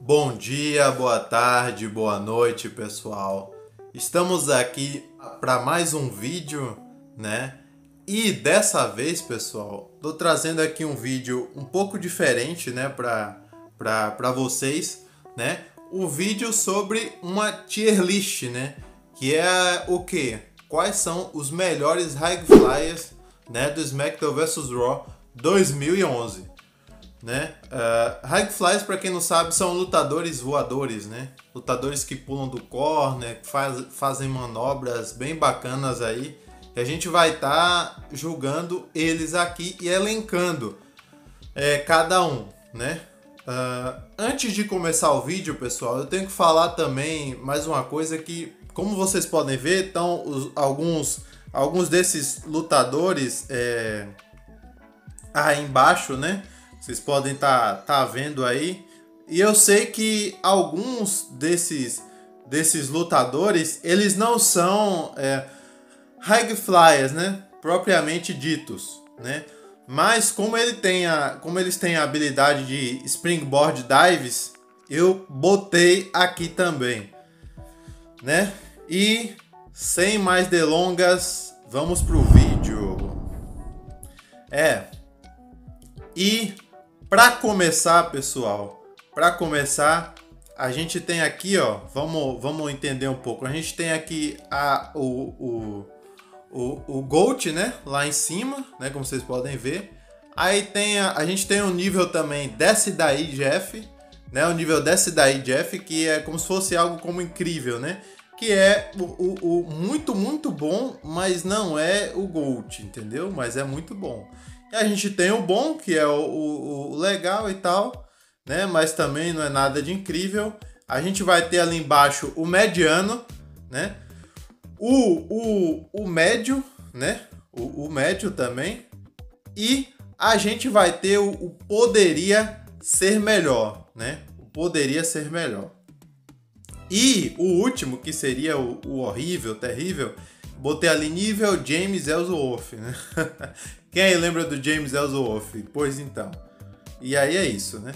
Bom dia, boa tarde, boa noite, pessoal. Estamos aqui para mais um vídeo, né? E dessa vez, pessoal, tô trazendo aqui um vídeo um pouco diferente, né, para vocês, né? O vídeo sobre uma tier list, né? Que é o quê? Quais são os melhores High Flyers, né, do SmackDown vs Raw 2011. Né? High Flyers, para quem não sabe, são lutadores voadores, né? Lutadores que pulam do corner, fazem manobras bem bacanas aí. E a gente vai estar julgando eles aqui e elencando cada um, né? Antes de começar o vídeo, pessoal, eu tenho que falar também mais uma coisa que, como vocês podem ver, estão alguns desses lutadores aí embaixo, né? Vocês podem tá vendo aí. E eu sei que alguns desses lutadores, eles não são high flyers, né? Propriamente ditos, né? Mas como eles têm a habilidade de springboard dives, eu botei aqui também, né? E sem mais delongas, vamos pro vídeo. E para começar, pessoal, a gente tem aqui, ó, vamos entender um pouco. A gente tem aqui o GOAT, né, lá em cima, né, como vocês podem ver. Aí a gente tem um nível também Desce Daí Jeff, né, o nível Desce Daí Jeff, que é como se fosse algo como incrível, né, que é o muito, muito bom, mas não é o GOAT, entendeu? Mas é muito bom. E a gente tem o bom, que é o legal e tal, né? Mas também não é nada de incrível. A gente vai ter ali embaixo o mediano, né? O médio, né? O médio também. E a gente vai ter o poderia ser melhor, né? O poderia ser melhor. E o último, que seria o horrível, terrível, botei ali nível James Ellsworth, né? Quem aí lembra do James Ellsworth? Pois então. E aí é isso, né?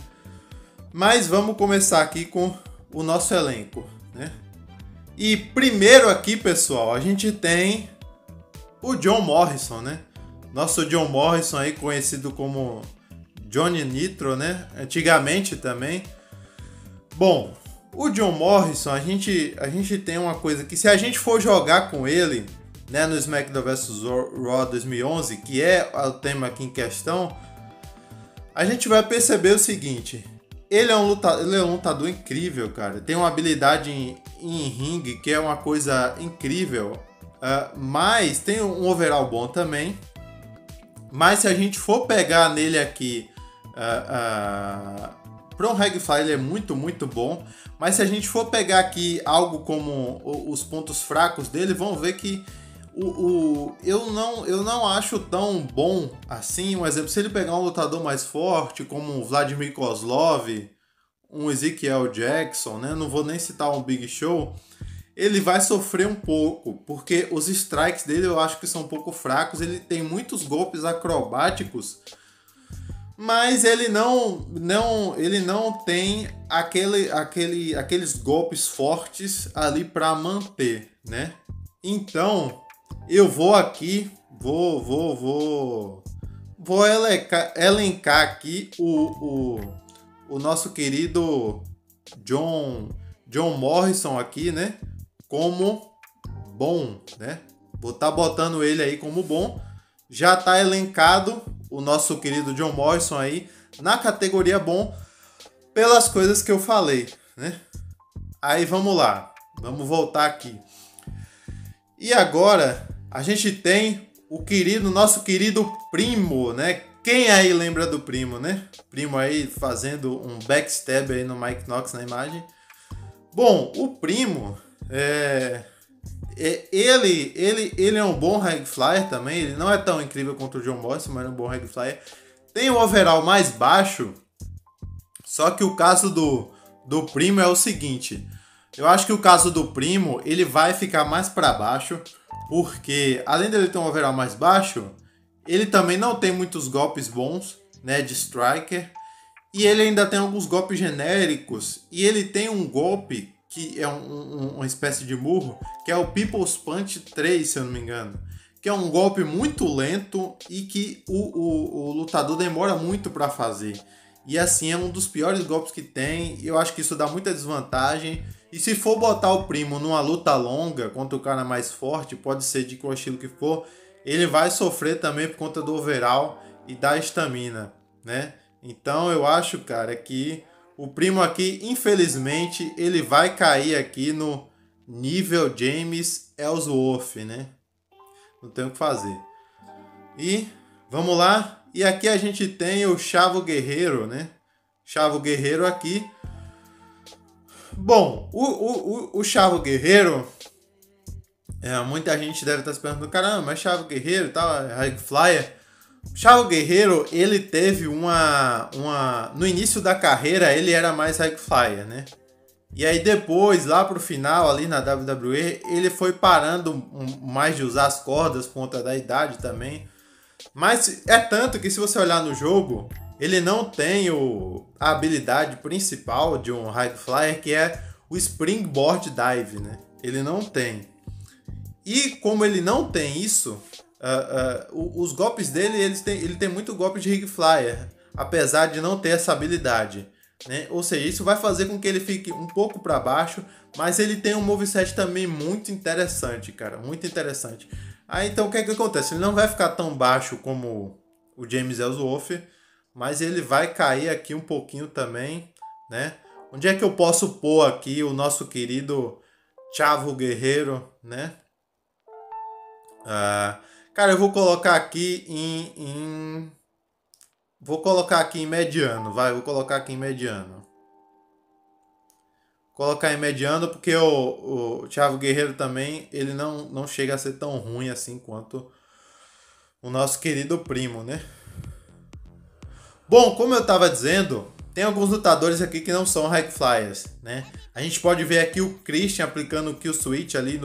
Mas vamos começar aqui com o nosso elenco, né? E primeiro aqui, pessoal, a gente tem o John Morrison, né? Nosso John Morrison aí, conhecido como Johnny Nitro, né? Antigamente também. Bom, o John Morrison, a gente tem uma coisa que se a gente for jogar com ele, né, no SmackDown vs Raw 2011, que é o tema aqui em questão, a gente vai perceber o seguinte: ele é um lutador incrível, cara. Tem uma habilidade em ringue que é uma coisa incrível, mas tem um overall bom também. Mas se a gente for pegar nele aqui, para um High Fly ele é muito, muito bom. Mas se a gente for pegar aqui algo como os pontos fracos dele, vão ver que eu não acho tão bom assim. Um exemplo, se ele pegar um lutador mais forte, como o Vladimir Kozlov, um Ezekiel Jackson, né? Não vou nem citar um Big Show, ele vai sofrer um pouco, porque os strikes dele eu acho que são um pouco fracos. Ele tem muitos golpes acrobáticos, mas ele não tem aqueles golpes fortes ali para manter, né? Então eu vou aqui, vou elencar aqui o nosso querido John Morrison aqui, né? Como bom, né? Vou estar botando ele aí como bom. Já tá elencado o nosso querido John Morrison aí na categoria bom pelas coisas que eu falei, né? Aí vamos lá, vamos voltar aqui. E agora a gente tem nosso querido Primo, né? Quem aí lembra do Primo, né? Primo aí fazendo um backstab aí no Mike Knox na imagem. Bom, o Primo ele é um bom High Flyer também. Ele não é tão incrível quanto o John Morrison, mas é um bom High Flyer. Tem o overall mais baixo. Só que o caso do Primo é o seguinte: eu acho que o caso do Primo ele vai ficar mais para baixo, porque além dele ter um overall mais baixo, ele também não tem muitos golpes bons, né, de striker. E ele ainda tem alguns golpes genéricos. E ele tem um golpe que é uma espécie de murro, que é o People's Punch 3, se eu não me engano. Que é um golpe muito lento e que o lutador demora muito para fazer. E assim, é um dos piores golpes que tem. Eu acho que isso dá muita desvantagem. E se for botar o primo numa luta longa contra o cara mais forte, pode ser de qual estilo que for, ele vai sofrer também por conta do overall e da estamina, né? Então eu acho, cara, que o primo aqui, infelizmente, ele vai cair aqui no nível James Ellsworth, né? Não tem o que fazer. E vamos lá. E aqui a gente tem o Chavo Guerreiro, né? Chavo Guerreiro aqui. Bom, o Chavo Guerreiro... muita gente deve estar se perguntando, caramba, mas Chavo Guerreiro e tal, High Flyer. Chavo Guerreiro, ele teve no início da carreira, ele era mais High Flyer, né? E aí depois, lá pro final, ali na WWE, ele foi parando mais de usar as cordas por conta da idade também. Mas é tanto que se você olhar no jogo, ele não tem a habilidade principal de um High Flyer, que é o Springboard Dive, né? Ele não tem. E como ele não tem isso, os golpes dele, ele tem muito golpe de High Flyer, apesar de não ter essa habilidade, né? Ou seja, isso vai fazer com que ele fique um pouco para baixo, mas ele tem um moveset também muito interessante, cara, muito interessante. Aí então o que é que acontece? Ele não vai ficar tão baixo como o James Ellsworth, mas ele vai cair aqui um pouquinho também, né? Onde é que eu posso pôr aqui o nosso querido Chavo Guerreiro, né? Cara, eu vou colocar aqui vou colocar aqui em mediano, vou colocar aqui em mediano. Colocar em mediano porque o Chavo Guerreiro também, ele não chega a ser tão ruim assim quanto o nosso querido primo, né? Bom, como eu tava dizendo, tem alguns lutadores aqui que não são High Flyers, né? A gente pode ver aqui o Christian aplicando o Kill Switch ali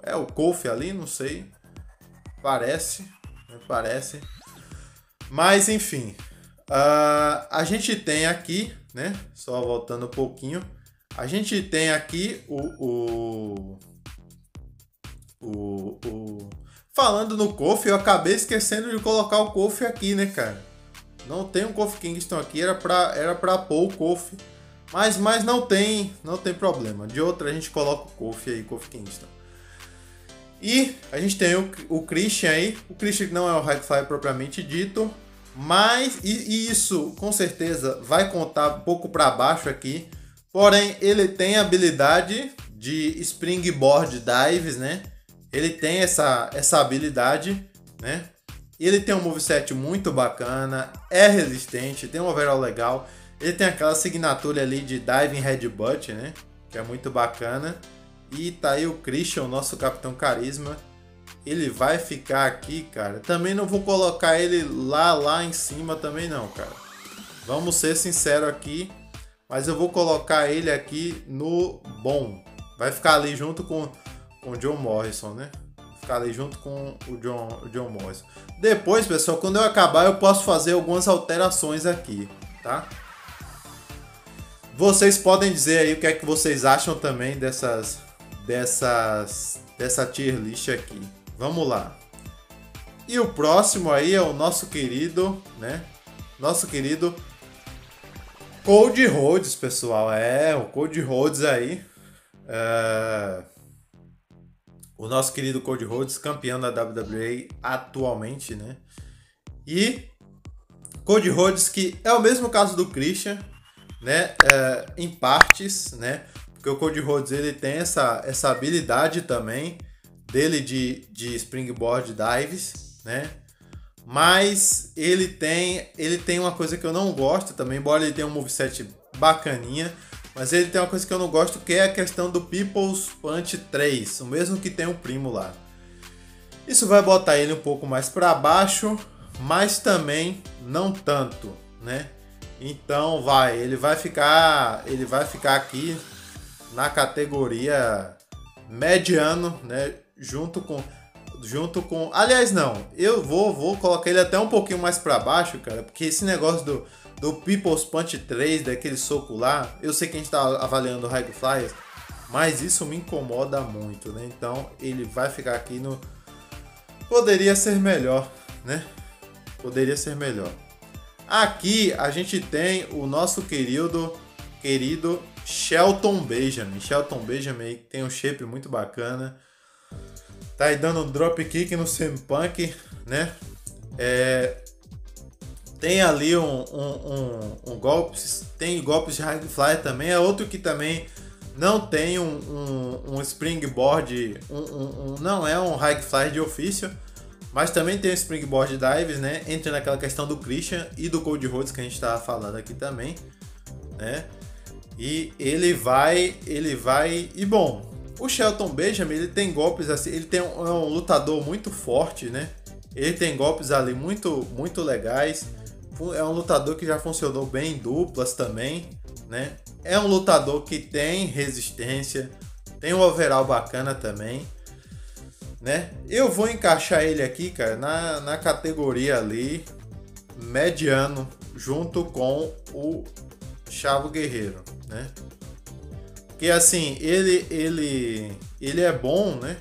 é o Kofi ali, não sei. Parece. Mas, enfim. A gente tem aqui, né? Só voltando um pouquinho. A gente tem aqui falando no Kofi, eu acabei esquecendo de colocar o Kofi aqui, né, cara? Não tem um Kofi Kingston aqui, era pra pôr o Kofi. Mas não tem problema. De outra a gente coloca o Kofi aí, Kofi Kingston. E a gente tem o Christian aí. O Christian não é o High Flyer propriamente dito. Mas e isso com certeza vai contar um pouco para baixo aqui. Porém, ele tem a habilidade de Springboard Dives, né? Ele tem essa habilidade, né? Ele tem um moveset muito bacana, é resistente, tem um overall legal. Ele tem aquela assinatura ali de Diving Headbutt, né? Que é muito bacana. E tá aí o Christian, nosso Capitão Carisma. Ele vai ficar aqui, cara. Também não vou colocar ele lá em cima também não, cara. Vamos ser sinceros aqui. Mas eu vou colocar ele aqui no bom. Vai ficar ali junto com o John Morrison, né? Ficar ali junto com o John Morrison. Depois, pessoal, quando eu acabar, eu posso fazer algumas alterações aqui, tá? Vocês podem dizer aí o que é que vocês acham também dessa tier list aqui. Vamos lá. E o próximo aí é o nosso querido, né? Nosso querido Cody Rhodes, pessoal. O Cody Rhodes aí. O nosso querido Cody Rhodes, campeão da WWE atualmente, né? E Cody Rhodes, que é o mesmo caso do Christian, né? Em partes, né? Porque o Cody Rhodes, ele tem essa habilidade também dele de Springboard Dives, né? Mas ele tem uma coisa que eu não gosto também, embora ele tenha um moveset bacaninha, mas ele tem uma coisa que eu não gosto, que é a questão do People's Punch 3, o mesmo que tem o primo lá. Isso vai botar ele um pouco mais para baixo, mas também não tanto, né? Então ele vai ficar aqui na categoria mediano, né? Junto com aliás, não, eu vou colocar ele até um pouquinho mais para baixo, cara, porque esse negócio do People's Punch 3, daquele soco lá. Eu sei que a gente tá avaliando o High Flyers, mas isso me incomoda muito, né? Então ele vai ficar aqui no... Poderia ser melhor, né? Poderia ser melhor. Aqui a gente tem o nosso querido Shelton Benjamin. Shelton Benjamin tem um shape muito bacana. Tá aí dando um dropkick no CM Punk, né? Tem ali um golpes. Tem golpes de High Fly também. É outro que também não tem um springboard. Não é um High Fly de ofício. Mas também tem o springboard dives, né? Entra naquela questão do Christian e do Cody Rhodes que a gente estava falando aqui também, né? E ele vai e bom, o Shelton Benjamin, ele tem golpes assim, ele é um lutador muito forte, né? Ele tem golpes ali muito legais. É um lutador que já funcionou bem em duplas também, né? É um lutador que tem resistência, tem um overall bacana também, né? Eu vou encaixar ele aqui, cara, na categoria ali mediano, junto com o Chavo Guerreiro, né? Porque assim, ele é bom, né?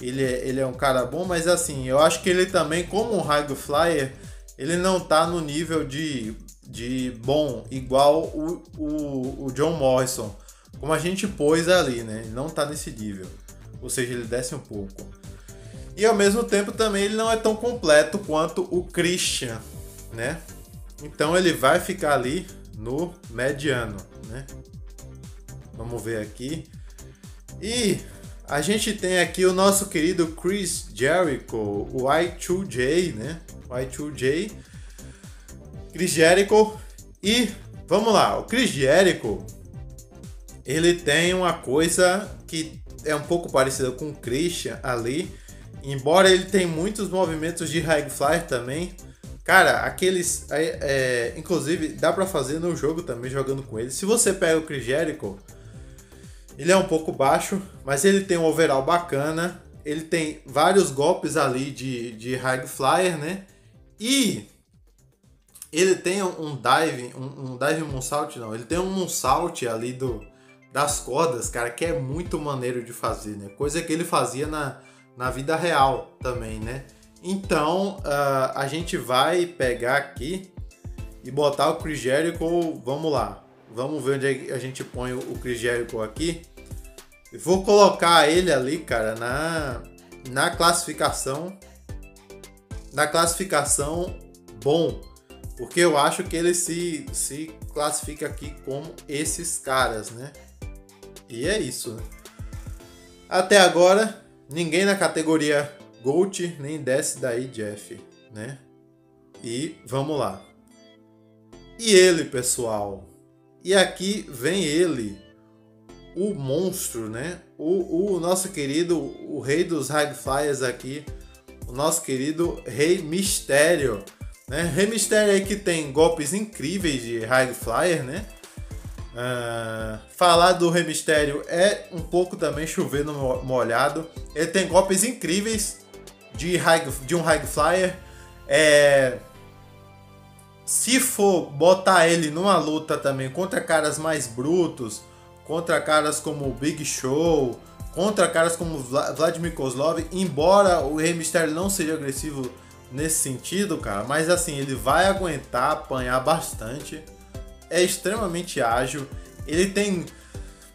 Ele é um cara bom, mas assim, eu acho que ele também, como um High Flyer, ele não tá no nível de bom igual o John Morrison, como a gente pôs ali, né? Ele não tá nesse nível, ou seja, ele desce um pouco. E ao mesmo tempo também ele não é tão completo quanto o Christian, né? Então ele vai ficar ali no mediano, né? Vamos ver aqui. E a gente tem aqui o nosso querido Chris Jericho, o Y2J, né? Y2J, Chris Jericho. E vamos lá, o Chris Jericho, ele tem uma coisa que é um pouco parecida com o Christian ali, embora ele tenha muitos movimentos de High Flyer também. Cara, aqueles... inclusive, dá pra fazer no jogo também, jogando com ele. Se você pega o Chris Jericho, ele é um pouco baixo, mas ele tem um overall bacana. Ele tem vários golpes ali de High Flyer, né? E ele tem um dive moonsault, não. Ele tem um moonsault ali das cordas, cara, que é muito maneiro de fazer, né? Coisa que ele fazia na vida real também, né? Então, a gente vai pegar aqui e botar o Chris Jericho. Vamos lá. Vamos ver onde a gente põe o Chris Jericho aqui. Eu vou colocar ele ali, cara, na classificação. Na classificação bom. Porque eu acho que ele se classifica aqui como esses caras, né? E é isso, né? Até agora, ninguém na categoria Gold nem desce daí, Jeff, né? E vamos lá. E ele, pessoal? E aqui vem ele, o monstro, né? O nosso querido, o rei dos High Flyers aqui, o nosso querido Rei Mistério, né? Rei Mistério aí que tem golpes incríveis de High Flyer, né? Falar do Rei Mistério é um pouco também chover no molhado. Ele tem golpes incríveis de um High Flyer. Se for botar ele numa luta também contra caras mais brutos, contra caras como o Big Show, contra caras como Vladimir Kozlov, embora o Rei Mistério não seja agressivo nesse sentido, cara, mas assim, ele vai aguentar apanhar bastante. É extremamente ágil. Ele tem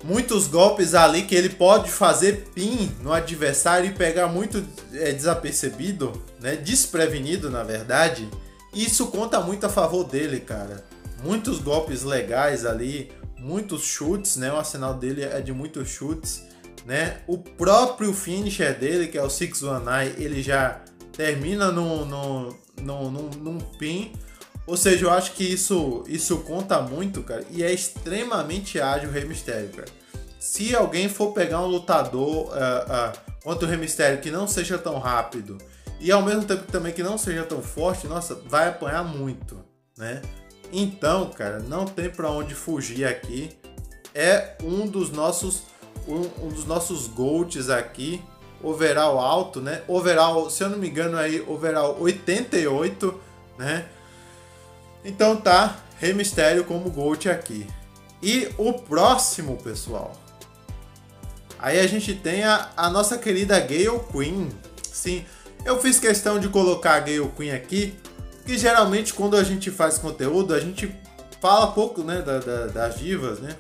muitos golpes ali que ele pode fazer pin no adversário e pegar muito desapercebido, né? Desprevenido, na verdade. Isso conta muito a favor dele, cara. Muitos golpes legais ali, muitos chutes, né? O arsenal dele é de muitos chutes, né? O próprio finisher dele, que é o 619, ele já termina num pin. Ou seja, eu acho que isso conta muito, cara. E é extremamente ágil o Rei Mistério, cara. Se alguém for pegar um lutador contra o Rei Mistério que não seja tão rápido e ao mesmo tempo também que não seja tão forte, nossa, vai apanhar muito, né? Então, cara, não tem pra onde fugir aqui. É um dos nossos GOATs aqui. Overall alto, né? Overall, se eu não me engano, aí overall 88, né? Então tá, Rey Mysterio como GOAT aqui. E o próximo, pessoal. Aí a gente tem a nossa querida Gayle Queen. Sim, eu fiz questão de colocar a Gayle Queen aqui, que geralmente quando a gente faz conteúdo, a gente fala pouco, né, das divas, né?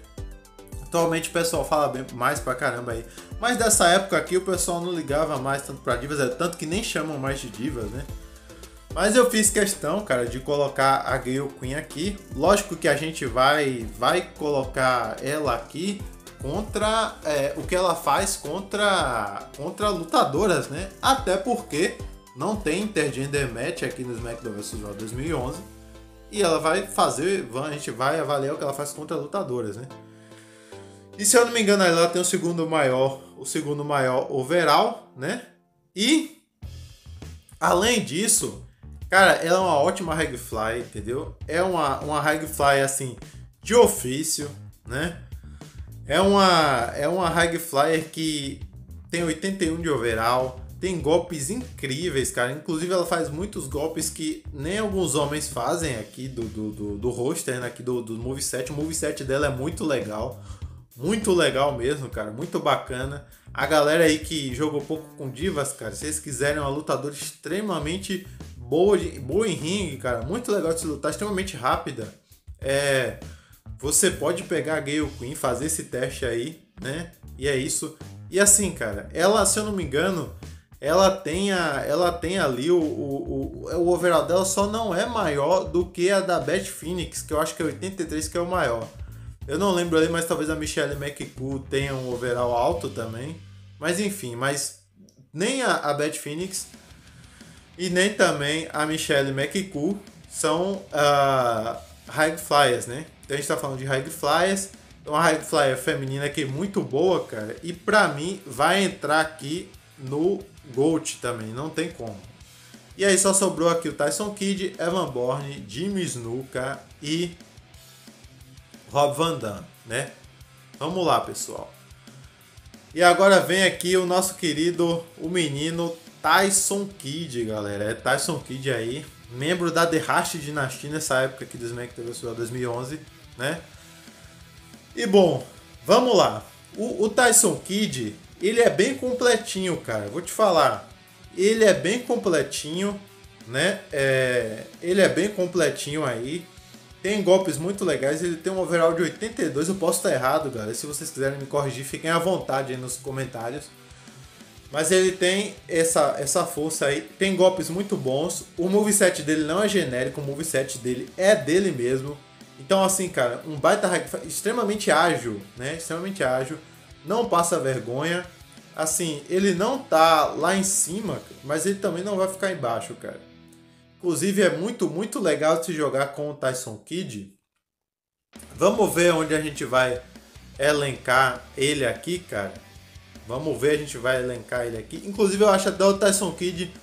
Atualmente o pessoal fala bem, mais pra caramba aí. Mas dessa época aqui o pessoal não ligava mais tanto pra divas, tanto que nem chamam mais de divas, né? Mas eu fiz questão, cara, de colocar a Gayle Queen aqui. Lógico que a gente vai colocar ela aqui contra o que ela faz contra lutadoras, né? Até porque não tem intergender match aqui no SmackDown vs Raw 2011. E ela vai fazer, a gente vai avaliar o que ela faz contra lutadoras, né? E se eu não me engano, ela tem o segundo maior overall, né? E além disso, cara, ela é uma ótima High Fly, entendeu? É uma High Fly assim de ofício, né? É uma High Flyer que tem 81 de overall, tem golpes incríveis, cara. Inclusive ela faz muitos golpes que nem alguns homens fazem aqui do roster, né? Aqui do moveset. O moveset dela é muito legal mesmo, cara, muito bacana. A galera aí que jogou pouco com divas, cara, se vocês quiserem uma lutadora extremamente boa em ringue, cara, muito legal de se lutar, extremamente rápida. Você pode pegar a Gayle Queen, fazer esse teste aí, né? E é isso. E assim, cara, ela, se eu não me engano, ela tem ali o overall dela só não é maior do que a da Beth Phoenix, que eu acho que é 83, que é o maior. Eu não lembro ali, mas talvez a Michelle McCool tenha um overall alto também. Mas enfim, nem a Beth Phoenix e nem também a Michelle McCool são High Flyers, né? Então a gente tá falando de High Flyers. Uma High Flyer feminina aqui muito boa, cara. E pra mim vai entrar aqui no GOAT também, não tem como. E aí só sobrou aqui o Tyson Kidd, Evan Bourne, Jimmy Snuka e Rob Van Dam, né? Vamos lá, pessoal. E agora vem aqui o nosso querido, o menino Tyson Kidd, galera. É Tyson Kidd aí, membro da The Hart Dynasty nessa época aqui do SmackDown vs Raw 2011, né? E bom, vamos lá. O Tyson Kidd, ele é bem completinho, cara. Vou te falar. Ele é bem completinho, né? Ele é bem completinho aí. Tem golpes muito legais. Ele tem um overall de 82. Eu posso estar errado, galera. Se vocês quiserem me corrigir, fiquem à vontade aí nos comentários. Mas ele tem essa força aí. Tem golpes muito bons. O moveset dele não é genérico. O moveset dele é dele mesmo. Então, assim, cara, um baita extremamente ágil, né? Extremamente ágil. Não passa vergonha. Assim, ele não tá lá em cima, mas ele também não vai ficar embaixo, cara. Inclusive, é muito, muito legal de se jogar com o Tyson Kidd. Vamos ver onde a gente vai elencar ele aqui, cara. Vamos ver, a gente vai elencar ele aqui. Inclusive, eu acho até o Tyson Kidd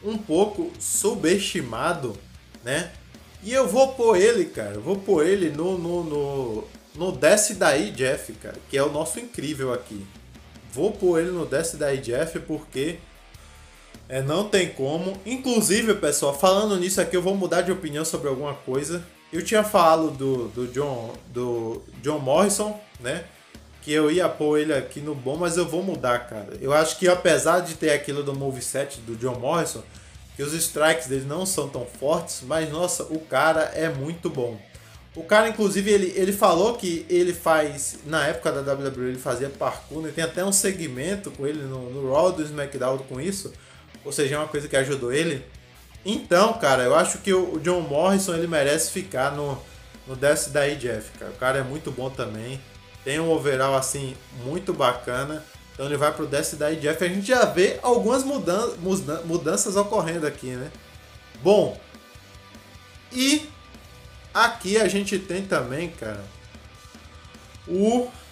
um pouco subestimado, né? E eu vou pôr ele, cara. Vou pôr ele no Desce Daí Jeff, cara. Que é o nosso incrível aqui. Vou pôr ele no Desce Daí Jeff porque não tem como. Inclusive, pessoal, falando nisso aqui, eu vou mudar de opinião sobre alguma coisa. Eu tinha falado do John Morrison, né? Que eu ia pôr ele aqui no bom, mas eu vou mudar, cara. Eu acho que apesar de ter aquilo do moveset do John Morrison, que os strikes dele não são tão fortes, mas nossa, o cara é muito bom. O cara, inclusive, ele falou que ele faz, na época da WWE, ele fazia parkour, né? Tem até um segmento com ele no Raw do SmackDown com isso, ou seja, é uma coisa que ajudou ele. Então, cara, eu acho que o John Morrison, ele merece ficar no Desce Daí Jeff, cara. O cara é muito bom também, tem um overall, assim, muito bacana. Então ele vai pro Desce Daí Jeff. A gente já vê algumas mudanças ocorrendo aqui, né? Bom, e aqui a gente tem também, cara,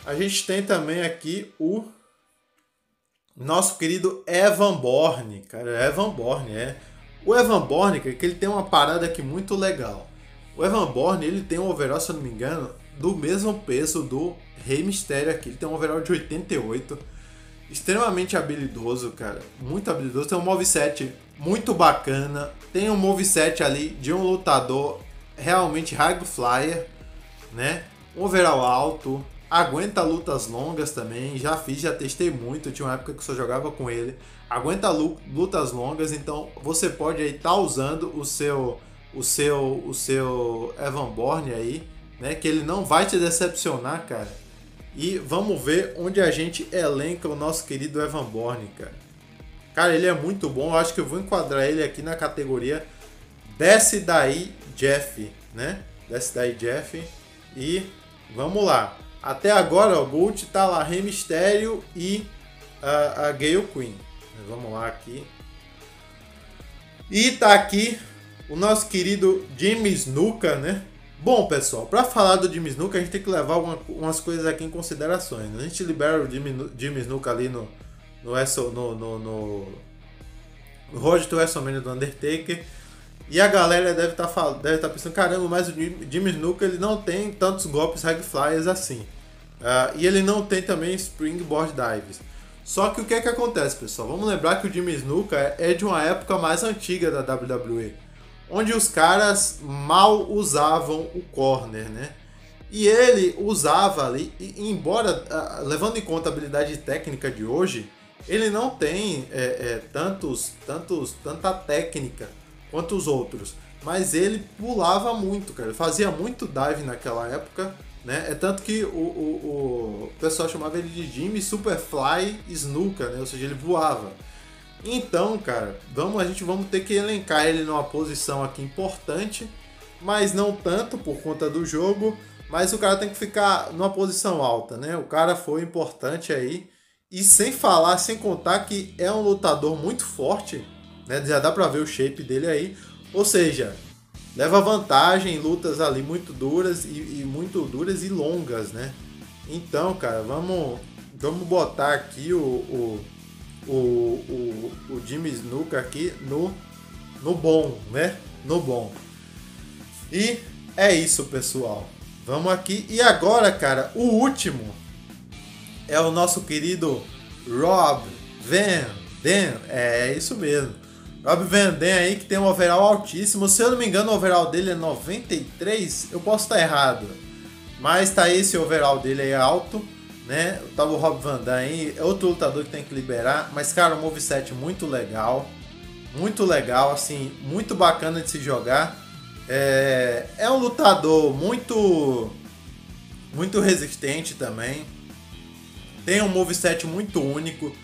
a gente tem também aqui o nosso querido Evan Bourne, cara. Evan Bourne, o Evan Bourne, que ele tem uma parada aqui muito legal. O Evan Bourne, ele tem um overall, se eu não me engano, do mesmo peso do Rey Mysterio aqui. Ele tem um overall de 88. Extremamente habilidoso, cara. Muito habilidoso. Tem um moveset muito bacana. Tem um moveset ali de um lutador realmente High Flyer, né? Um overall alto, aguenta lutas longas também, já testei muito, tinha uma época que eu só jogava com ele. Aguenta lutas longas, então você pode aí estar usando o seu Evanborn aí, né? Que ele não vai te decepcionar, cara. E vamos ver onde a gente elenca o nosso querido Evanborn, cara. Cara, ele é muito bom, eu acho que eu vou enquadrar ele aqui na categoria Desce Daí Jeff, né? Desce Daí Jeff. E vamos lá. Até agora, o Gold tá lá, Rey Mysterio e a Gale Queen. Vamos lá aqui. E tá aqui o nosso querido Jimmy Snuka, né? Bom, pessoal, para falar do Jimmy Snuka, a gente tem que levar umas coisas aqui em considerações. Né? A gente libera o Jimmy Snuka ali no Road to WrestleMania do Undertaker. E a galera deve tá pensando, caramba, mas o Jimmy Snuka ele não tem tantos golpes High Flyers assim. E ele não tem também Springboard Dives. Só que o que é que acontece, pessoal? Vamos lembrar que o Jimmy Snuka é de uma época mais antiga da WWE, onde os caras mal usavam o corner, né? E ele usava ali, embora levando em conta a habilidade técnica de hoje, ele não tem tanta técnica quanto os outros, mas ele pulava muito, cara. Ele fazia muito dive naquela época, né? É tanto que o pessoal chamava ele de Jimmy Superfly Snuka, né? Ou seja, ele voava. Então, cara, vamos ter que elencar ele numa posição aqui importante, mas não tanto por conta do jogo, mas o cara tem que ficar numa posição alta, né? O cara foi importante aí, e sem contar que é um lutador muito forte, né? Já dá pra ver o shape dele aí, ou seja, leva vantagem em lutas ali muito duras e longas, né? Então, cara, vamos botar aqui o Jimmy Snuka aqui no bom, né? No bom. E é isso, pessoal. Vamos aqui. E agora, cara, o último é o nosso querido Rob Van Dam. É isso mesmo. Rob Van Dam aí, que tem um overall altíssimo. Se eu não me engano, o overall dele é 93. Eu posso estar errado. Mas tá esse overall dele aí alto, né? Tava o Rob Van Dam aí. É outro lutador que tem que liberar. Mas, cara, um moveset muito legal. Muito legal, assim. Muito bacana de se jogar. É um lutador muito resistente também. Tem um moveset muito único,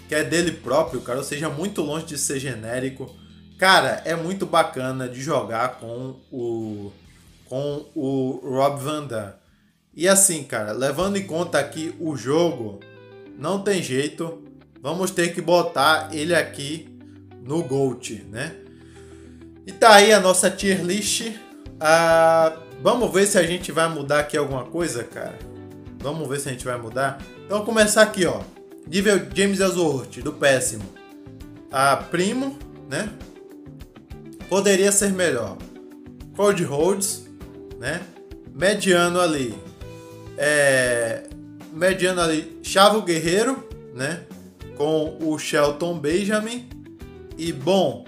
que é dele próprio, cara, ou seja, muito longe de ser genérico. Cara, é muito bacana de jogar com o Rob Van Dam. E assim, cara, levando em conta aqui o jogo, não tem jeito, vamos ter que botar ele aqui no GOAT, né? E tá aí a nossa tier list. Vamos ver se a gente vai mudar aqui alguma coisa, cara. Vamos ver se a gente vai mudar. Então, vamos começar aqui, ó. Nível James Ellsworth, do péssimo. Primo, né? Poderia ser melhor. Cody Rhodes, né? Mediano ali. Chavo Guerreiro, né? Com o Shelton Benjamin. E, bom,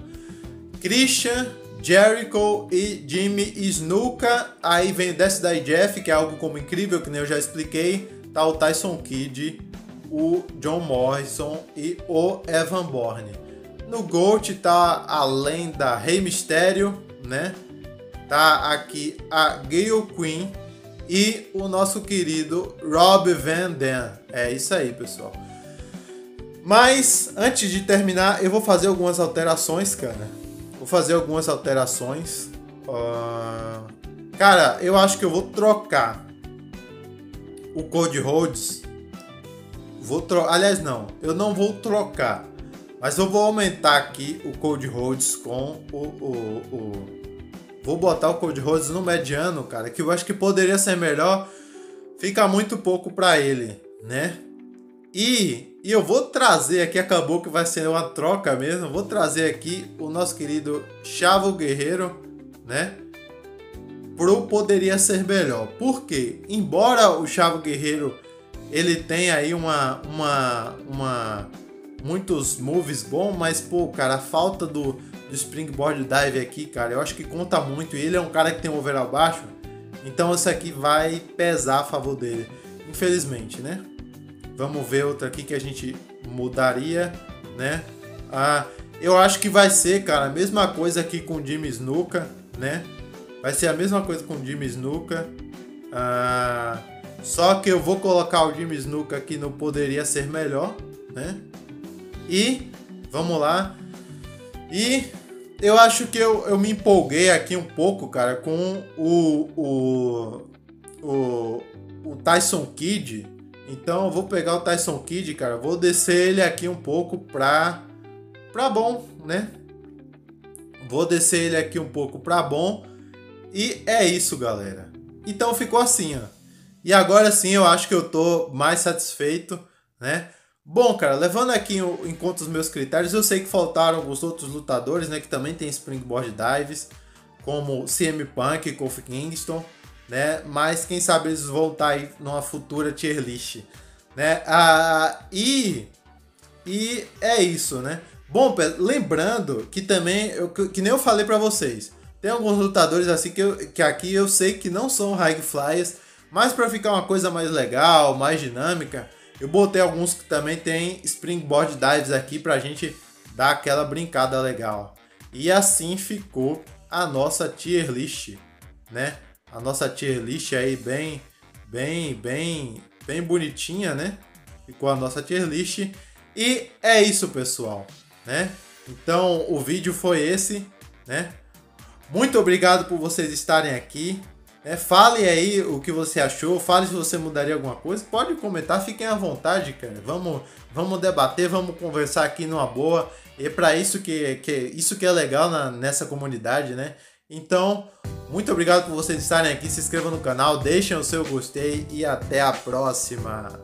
Christian, Jericho e Jimmy Snuka. Aí vem o Desce Daí Jeff, que é algo como incrível, que nem eu já expliquei. Tá o Tyson Kidd, o John Morrison e o Evan Bourne. No GOAT tá a lenda Rey Mysterio, né? Tá aqui a Gale Queen e o nosso querido Rob Van Dam. É isso aí, pessoal. Mas, antes de terminar, eu vou fazer algumas alterações, cara. Vou fazer algumas alterações. Cara, eu acho que eu vou trocar o Cody Rhodes. Aliás, não. Eu não vou trocar. Mas eu vou aumentar aqui o Cody Rhodes com Vou botar o Cody Rhodes no mediano, cara. Que eu acho que poderia ser melhor. Fica muito pouco pra ele, né? E eu vou trazer aqui, acabou que vai ser uma troca mesmo. Vou trazer aqui o nosso querido Chavo Guerreiro, né? Poderia ser melhor. Por quê? Embora o Chavo Guerreiro ele tenha aí muitos moves bons, mas pô, cara, a falta de do Springboard Dive aqui, cara, eu acho que conta muito. Ele é um cara que tem um overall baixo, então isso aqui vai pesar a favor dele, infelizmente, né? Vamos ver outra aqui que a gente mudaria, né? Eu acho que vai ser, cara, a mesma coisa aqui com o Jimmy Snuka, né? Vai ser a mesma coisa com o Jimmy Snuka. Só que eu vou colocar o Jimmy Snuka aqui no Poderia Ser Melhor, né? E vamos lá. E eu acho que eu me empolguei aqui um pouco, cara, com o Tyson Kidd. Então eu vou pegar o Tyson Kidd, cara, vou descer ele aqui um pouco pra bom, né? Vou descer ele aqui um pouco pra bom. E é isso, galera. Então ficou assim, ó. E agora sim eu acho que eu tô mais satisfeito, né? Bom, cara, levando aqui em conta os meus critérios, eu sei que faltaram alguns outros lutadores, né? Que também tem Springboard Dives, como CM Punk e Kofi Kingston, né? Mas quem sabe eles vão estar aí numa futura tier list, né? E é isso, né? Bom, lembrando que também, que nem eu falei pra vocês, tem alguns lutadores assim que aqui eu sei que não são high flyers, mas pra ficar uma coisa mais legal, mais dinâmica, eu botei alguns que também tem Springboard Dives aqui pra gente dar aquela brincada legal. E assim ficou a nossa tier list, né? A nossa tier list aí bem bonitinha, né? Ficou a nossa tier list. E é isso, pessoal, né? Então o vídeo foi esse, né? Muito obrigado por vocês estarem aqui, né? Fale aí o que você achou, fale se você mudaria alguma coisa, pode comentar, fiquem à vontade, cara. Vamos debater, vamos conversar aqui numa boa. E é para isso isso que é legal nessa comunidade, né? Então, muito obrigado por vocês estarem aqui, se inscrevam no canal, deixem o seu gostei e até a próxima.